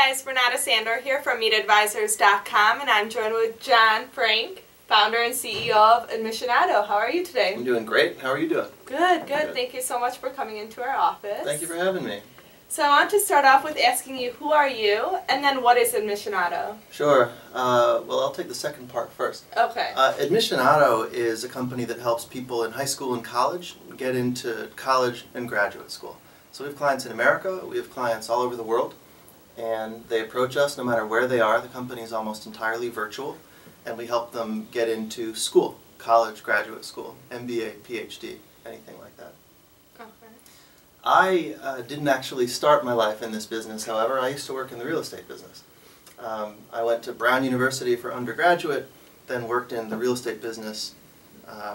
guys, Renata Sandor here from MeetAdvisors.com, and I'm joined with John Frank, founder and CEO of Admissionado. How are you today? I'm doing great. How are you doing? Good, good. Thank you so much for coming into our office. Thank you for having me. So I want to start off with asking you, who are you, and then what is Admissionado? Sure. Well, I'll take the second part first. Okay. Admissionado is a company that helps people in high school and college get into college and graduate school. So we have clients in America, we have clients all over the world, and they approach us no matter where they are. The company is almost entirely virtual, and we help them get into school, college, graduate school, MBA, PhD, anything like that. Okay. I didn't actually start my life in this business, however. I used to work in the real estate business. I went to Brown University for undergraduate, then worked in the real estate business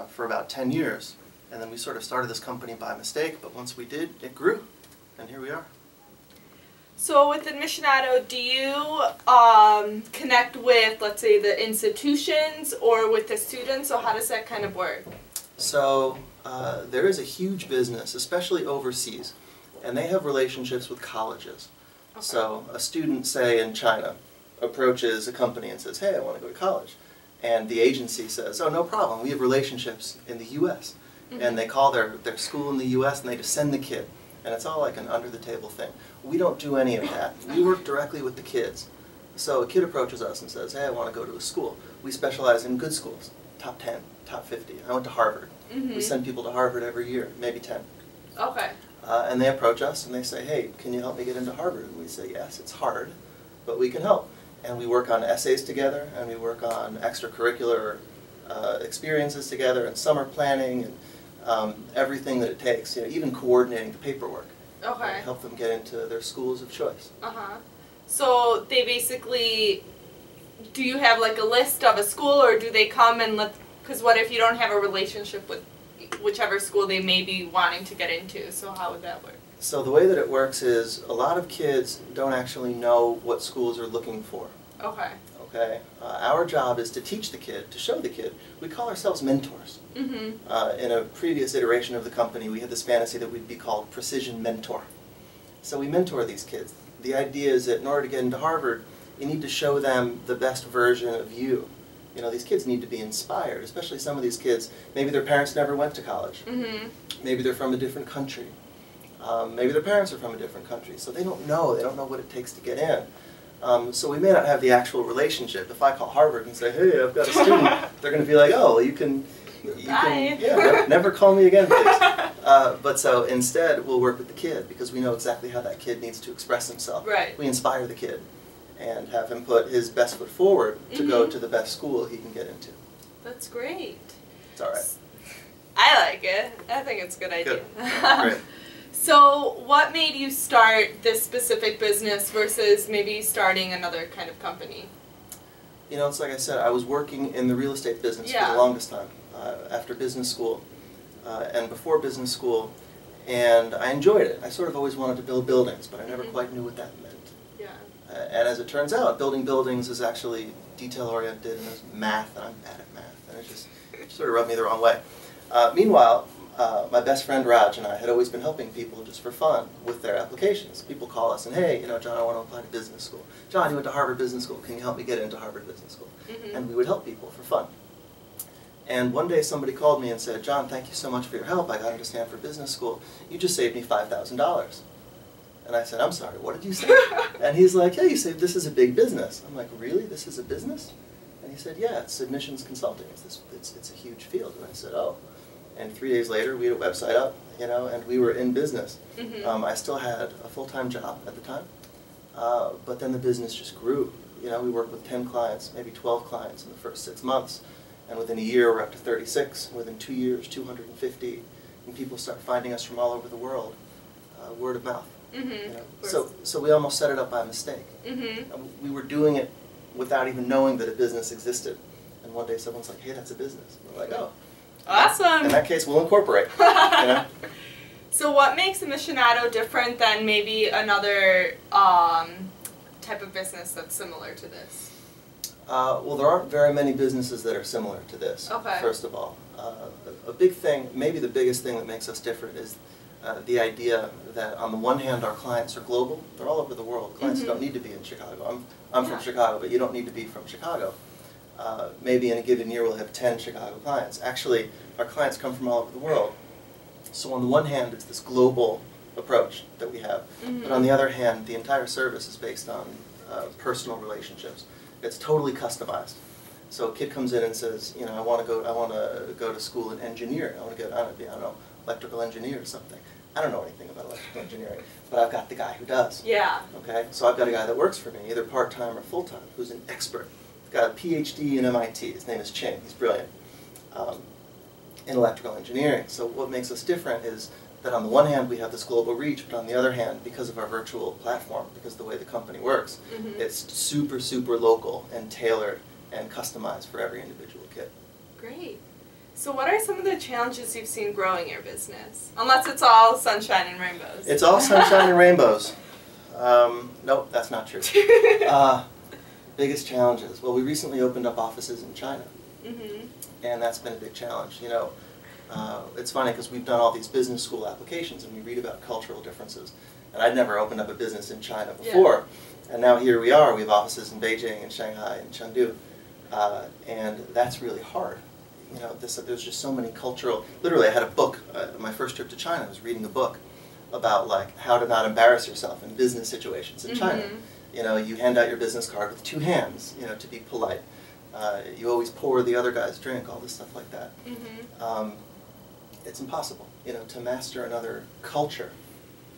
for about 10 years. And then we sort of started this company by mistake, but once we did, it grew, and here we are. So with Admissionado, do you connect with, let's say, the institutions or with the students, or how does that kind of work? So there is a huge business, especially overseas, and they have relationships with colleges. Okay. So a student, say in China, approaches a company and says, hey, I want to go to college. And the agency says, oh, no problem, we have relationships in the U.S. And they call their school in the U.S. and they just send the kid. And it's all like an under-the-table thing. We don't do any of that. We work directly with the kids. So a kid approaches us and says, hey, I want to go to a school. We specialize in good schools, top 10, top 50. I went to Harvard. We send people to Harvard every year, maybe 10. Okay. And they approach us and they say, hey, can you help me get into Harvard? And we say, yes, it's hard, but we can help. And we work on essays together, and we work on extracurricular experiences together, and summer planning, and everything that it takes, even coordinating the paperwork. Okay. Help them get into their schools of choice. Uh-huh. So they basically, do you have like a list of a school, or do they come and because what if you don't have a relationship with whichever school they may be wanting to get into, so how would that work? So the way that it works is a lot of kids don't actually know what schools are looking for. Okay. Okay? Our job is to teach the kid, to show the kid. We call ourselves mentors. In a previous iteration of the company, we had this fantasy that we'd be called precision mentor. So we mentor these kids. The idea is that in order to get into Harvard, you need to show them the best version of you. These kids need to be inspired, especially some of these kids. Maybe their parents never went to college. Maybe they're from a different country. Maybe their parents are from a different country, so they don't know what it takes to get in. So we may not have the actual relationship. If I call Harvard and say, hey, I've got a student, they're going to be like, oh, well, you can never call me again, please. But so instead, we'll work with the kid, because we know exactly how that kid needs to express himself. Right. We inspire the kid and have him put his best foot forward to go to the best school he can get into. That's great. It's all right. I like it. I think it's a good idea. Good. Great. So what made you start this specific business versus maybe starting another kind of company? It's like I said, I was working in the real estate business for the longest time, after business school and before business school, and I enjoyed it. I sort of always wanted to build buildings, but I never quite knew what that meant. Yeah. And as it turns out, building buildings is actually detail-oriented, and there's math, and I'm bad at math, and it just sort of rubbed me the wrong way. Meanwhile, my best friend Raj and I had always been helping people just for fun with their applications. People call us and, hey, John, I want to apply to business school. John, you went to Harvard Business School. Can you help me get into Harvard Business School? And we would help people for fun. And one day somebody called me and said, John, thank you so much for your help. I got into Stanford Business School. You just saved me $5,000. And I said, I'm sorry, what did you say? And he's like, yeah, you said this is a big business. I'm like, really? This is a business? And he said, yeah, it's admissions consulting. It's a huge field. And I said, oh. And 3 days later, we had a website up, and we were in business. I still had a full-time job at the time, but then the business just grew. We worked with 10 clients, maybe 12 clients in the first 6 months, and within a year, we're up to 36. And within 2 years, 250. And people start finding us from all over the world, word of mouth. So we almost set it up by mistake. We were doing it without even knowing that a business existed. And one day, someone's like, hey, that's a business. And we're like, oh. Awesome. In that case, we'll incorporate. So what makes Admissionado different than maybe another type of business that's similar to this? Well, there aren't very many businesses that are similar to this, Okay. first of all. A big thing, maybe the biggest thing that makes us different is the idea that on the one hand our clients are global, they're all over the world. Clients don't need to be in Chicago. I'm from Chicago, but you don't need to be from Chicago. Maybe in a given year we'll have 10 Chicago clients. Actually, our clients come from all over the world. So on the one hand, it's this global approach that we have, but on the other hand, the entire service is based on personal relationships. It's totally customized. So a kid comes in and says, you know, I want to go to school in engineering. I want to get, I don't know, electrical engineer or something. I don't know anything about electrical engineering, but I've got the guy who does. Yeah. Okay, so I've got a guy that works for me, either part-time or full-time, who's an expert. He's got a PhD in MIT. His name is Ching. He's brilliant in electrical engineering. So what makes us different is that on the one hand we have this global reach, but on the other hand, because of our virtual platform, because of the way the company works, it's super, super local and tailored and customized for every individual kid. Great. So what are some of the challenges you've seen growing your business? Unless it's all sunshine and rainbows. It's all sunshine and rainbows. Nope, that's not true. Biggest challenges. Well, we recently opened up offices in China. And that's been a big challenge. You know, it's funny because we've done all these business school applications and we read about cultural differences. And I'd never opened up a business in China before. Yeah. And now here we are. We have offices in Beijing and Shanghai and Chengdu. And that's really hard. You know, there's just so many cultural, literally I had a book, my first trip to China, I was reading a book about like how to not embarrass yourself in business situations in China. You know, you hand out your business card with 2 hands, you know, to be polite. You always pour the other guy's drink, all this stuff like that. It's impossible, you know, to master another culture,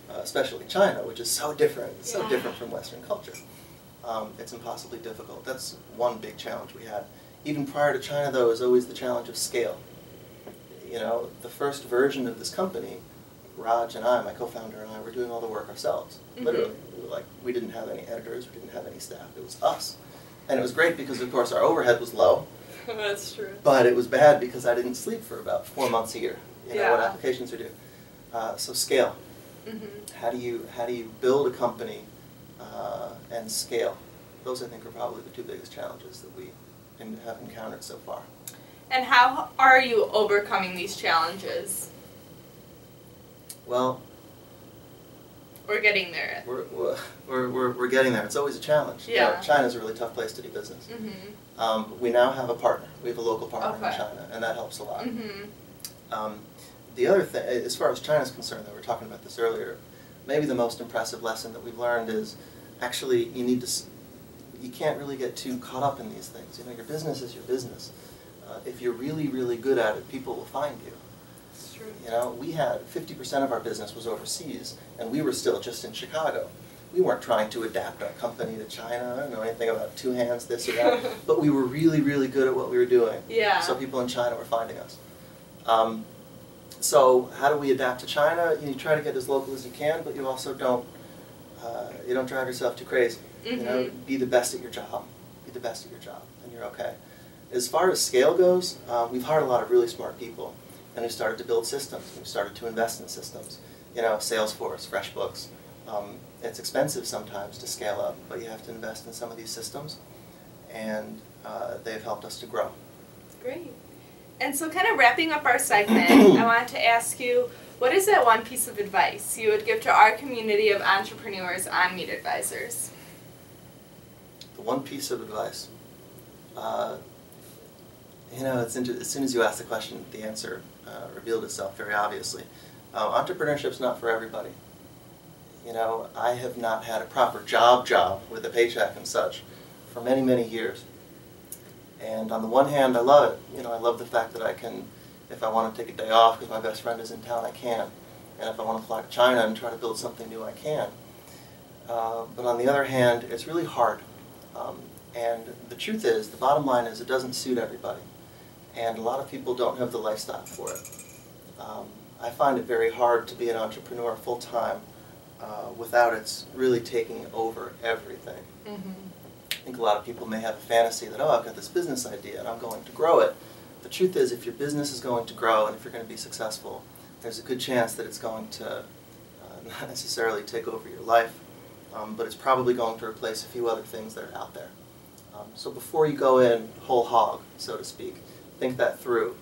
especially China, which is so different, so different from Western culture. It's impossibly difficult. That's one big challenge we had. Even prior to China, though, is always the challenge of scale. You know, the first version of this company, Raj and I, my co-founder and I, were doing all the work ourselves. Literally, we didn't have any editors, we didn't have any staff. It was us. And it was great because, of course, our overhead was low. That's true. But it was bad because I didn't sleep for about 4 months a year. You know what applications are due. So scale. How do you build a company and scale? Those, I think, are probably the 2 biggest challenges that we have encountered so far. And how are you overcoming these challenges? Well, we're getting there. We're getting there. It's always a challenge. Yeah. You know, China's a really tough place to do business. We now have a partner. We have a local partner in China, and that helps a lot. The other thing, as far as China's concerned, though, we were talking about this earlier, maybe the most impressive lesson that we've learned is actually you can't really get too caught up in these things. You know, your business is your business. If you're really, really good at it, people will find you. That's true. You know, we had 50% of our business was overseas, and we were still just in Chicago. We weren't trying to adapt our company to China. I don't know anything about 2 hands, this or that, but we were really, really good at what we were doing. Yeah. So people in China were finding us. So how do we adapt to China? You try to get as local as you can, but you also don't drive yourself too crazy. You know, be the best at your job. Be the best at your job, and you're okay. As far as scale goes, we've hired a lot of really smart people, and we started to build systems. We started to invest in systems. You know, Salesforce, FreshBooks. It's expensive sometimes to scale up, but you have to invest in some of these systems, and they've helped us to grow. Great. And so kind of wrapping up our segment, I wanted to ask you, what is that one piece of advice you would give to our community of entrepreneurs on Meet Advisors? The one piece of advice. You know, it's as soon as you asked the question, the answer revealed itself very obviously. Entrepreneurship's not for everybody. You know, I have not had a proper job with a paycheck and such for many, many years. And on the one hand, I love it. You know, I love the fact that I can, if I want to take a day off because my best friend is in town, I can. And if I want to fly to China and try to build something new, I can. But on the other hand, it's really hard. And the truth is, the bottom line is, it doesn't suit everybody. And a lot of people don't have the lifestyle for it. I find it very hard to be an entrepreneur full-time without it's really taking over everything. I think a lot of people may have a fantasy that, oh, I've got this business idea and I'm going to grow it. The truth is, if your business is going to grow and if you're going to be successful, there's a good chance that it's going to not necessarily take over your life, but it's probably going to replace a few other things that are out there. So before you go in whole hog, so to speak, think that through.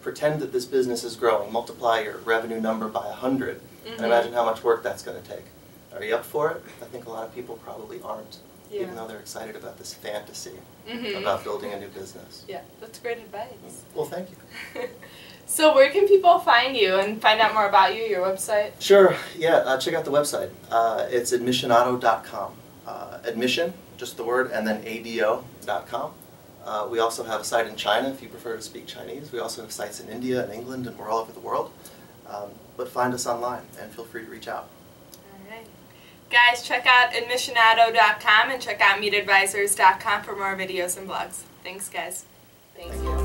pretend that this business is growing, multiply your revenue number by 100, and imagine how much work that's going to take. Are you up for it? I think a lot of people probably aren't, even though they're excited about this fantasy about building a new business. Yeah, that's great advice. Well, thank you. So where can people find you and find out more about you, your website? Sure, yeah, check out the website. It's admissionado.com. Admission, just the word, and then ado.com. We also have a site in China if you prefer to speak Chinese. We also have sites in India and England, and we're all over the world. But find us online and feel free to reach out. All right. Guys, check out admissionado.com and check out meetadvisors.com for more videos and blogs. Thanks, guys. Thank you.